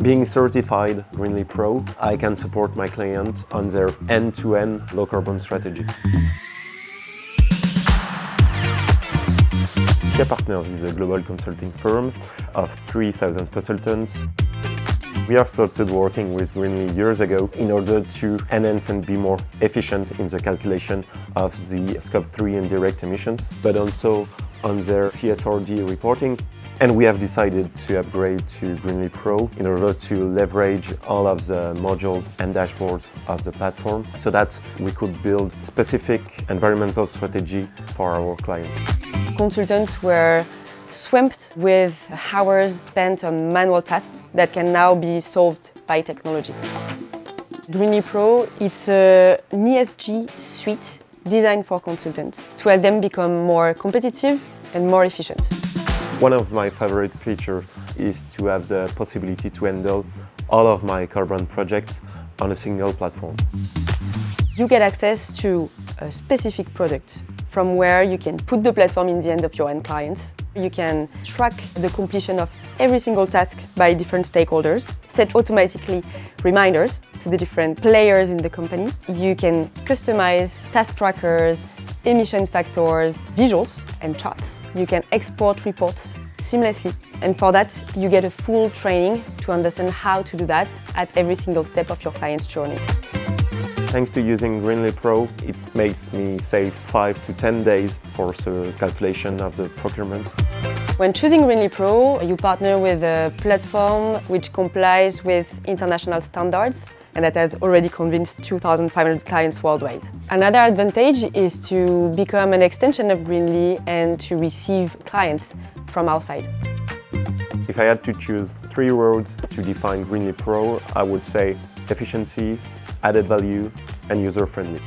Being certified Greenly Pro, I can support my client on their end-to-end low-carbon strategy. SIA Partners is a global consulting firm of 3,000 consultants. We have started working with Greenly years ago in order to enhance and be more efficient in the calculation of the Scope 3 indirect emissions, but also on their CSRD reporting. And we have decided to upgrade to Greenly Pro in order to leverage all of the modules and dashboards of the platform so that we could build specific environmental strategy for our clients. Consultants were swamped with hours spent on manual tasks that can now be solved by technology. Greenly Pro, it's an ESG suite designed for consultants to help them become more competitive and more efficient. One of my favorite features is to have the possibility to handle all of my carbon projects on a single platform. You get access to a specific product from where you can put the platform in the hands of your end clients. You can track the completion of every single task by different stakeholders, set automatically reminders to the different players in the company. You can customize task trackers, emission factors, visuals and charts. You can export reports seamlessly, and for that you get a full training to understand how to do that at every single step of your client's journey. Thanks to using Greenly Pro, it makes me save 5 to 10 days for the calculation of the procurement. When choosing Greenly Pro, you partner with a platform which complies with international standards and that has already convinced 2,500 clients worldwide. Another advantage is to become an extension of Greenly and to receive clients from outside. If I had to choose 3 words to define Greenly Pro, I would say efficiency, added value, and user-friendly.